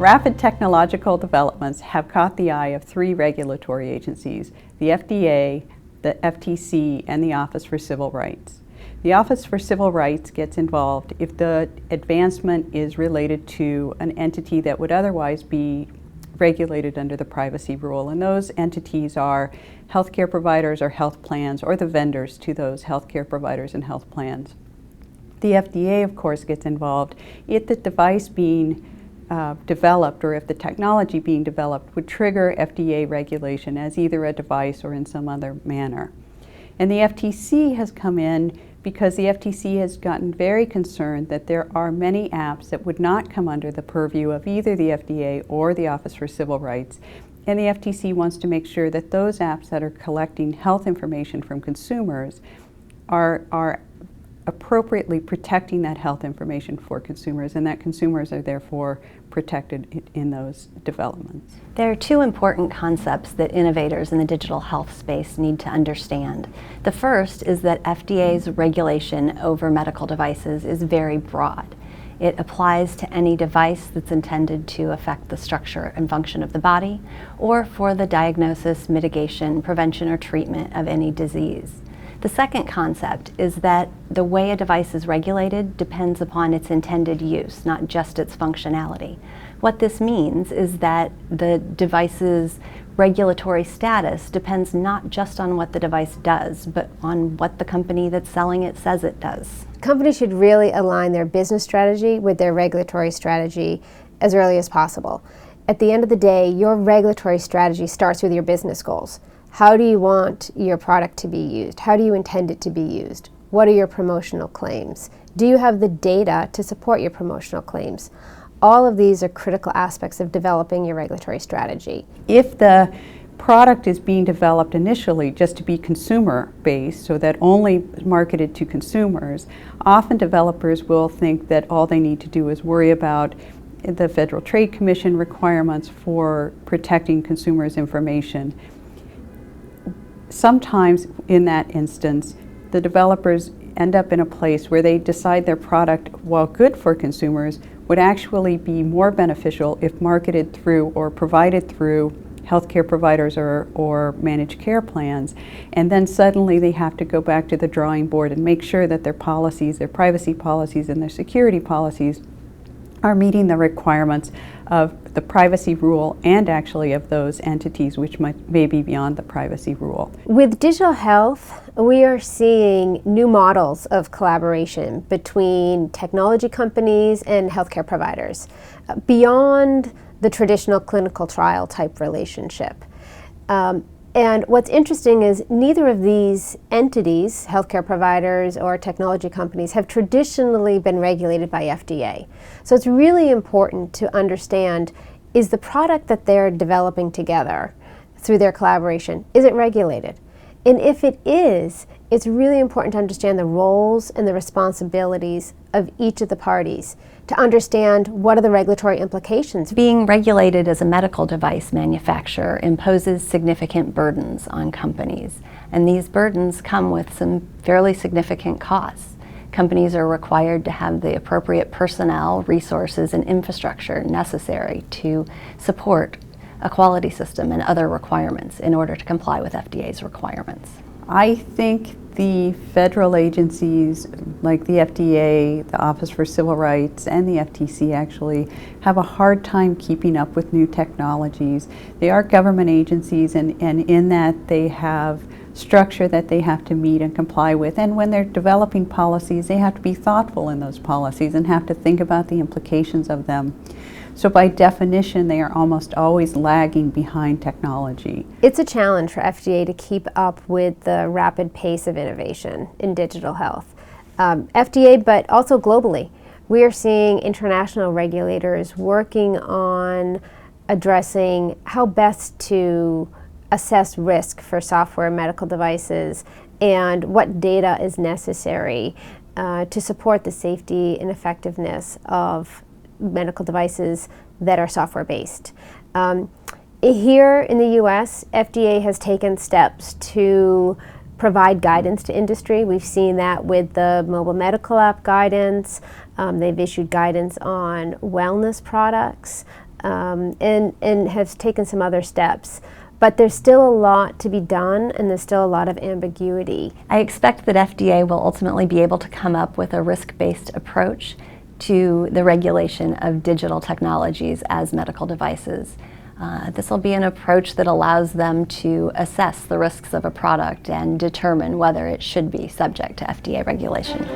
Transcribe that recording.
Rapid technological developments have caught the eye of three regulatory agencies: the FDA, the FTC, and the Office for Civil Rights. The Office for Civil Rights gets involved if the advancement is related to an entity that would otherwise be regulated under the privacy rule, and those entities are healthcare providers or health plans, or the vendors to those healthcare providers and health plans. The FDA, of course, gets involved if the device being developed, or if the technology being developed would trigger FDA regulation as either a device or in some other manner. And the FTC has come in because the FTC has gotten very concerned that there are many apps that would not come under the purview of either the FDA or the Office for Civil Rights. And the FTC wants to make sure that those apps that are collecting health information from consumers are appropriately protecting that health information for consumers, and that consumers are therefore protected in those developments. There are two important concepts that innovators in the digital health space need to understand. The first is that FDA's regulation over medical devices is very broad. It applies to any device that's intended to affect the structure and function of the body, or for the diagnosis, mitigation, prevention, or treatment of any disease. The second concept is that the way a device is regulated depends upon its intended use, not just its functionality. What this means is that the device's regulatory status depends not just on what the device does, but on what the company that's selling it says it does. Companies should really align their business strategy with their regulatory strategy as early as possible. At the end of the day, your regulatory strategy starts with your business goals. How do you want your product to be used? How do you intend it to be used? What are your promotional claims? Do you have the data to support your promotional claims? All of these are critical aspects of developing your regulatory strategy. If the product is being developed initially just to be consumer-based, so that only marketed to consumers, often developers will think that all they need to do is worry about the Federal Trade Commission requirements for protecting consumers' information. Sometimes in that instance, the developers end up in a place where they decide their product, while good for consumers, would actually be more beneficial if marketed through or provided through healthcare providers or managed care plans. And then suddenly they have to go back to the drawing board and make sure that their policies, their privacy policies and their security policies are meeting the requirements of the privacy rule and actually of those entities which may be beyond the privacy rule. With digital health, we are seeing new models of collaboration between technology companies and healthcare providers, beyond the traditional clinical trial type relationship. And what's interesting is neither of these entities, healthcare providers or technology companies, have traditionally been regulated by FDA. So it's really important to understand, is the product that they're developing together through their collaboration, is it regulated? And if it is, it's really important to understand the roles and the responsibilities of each of the parties, to understand what are the regulatory implications. Being regulated as a medical device manufacturer imposes significant burdens on companies, and these burdens come with some fairly significant costs. Companies are required to have the appropriate personnel, resources, and infrastructure necessary to support a quality system and other requirements in order to comply with FDA's requirements. I think the federal agencies like the FDA, the Office for Civil Rights, and the FTC actually have a hard time keeping up with new technologies. They are government agencies, and in that they have structure that they have to meet and comply with. And when they're developing policies, they have to be thoughtful in those policies and have to think about the implications of them. So by definition, they are almost always lagging behind technology. It's a challenge for FDA to keep up with the rapid pace of innovation in digital health. FDA, but also globally. We are seeing international regulators working on addressing how best to assess risk for software and medical devices and what data is necessary to support the safety and effectiveness of medical devices that are software-based. Here in the US, FDA has taken steps to provide guidance to industry. We've seen that with the mobile medical app guidance. They've issued guidance on wellness products. and has taken some other steps. But there's still a lot to be done, and there's still a lot of ambiguity. I expect that FDA will ultimately be able to come up with a risk-based approach to the regulation of digital technologies as medical devices. This will be an approach that allows them to assess the risks of a product and determine whether it should be subject to FDA regulation.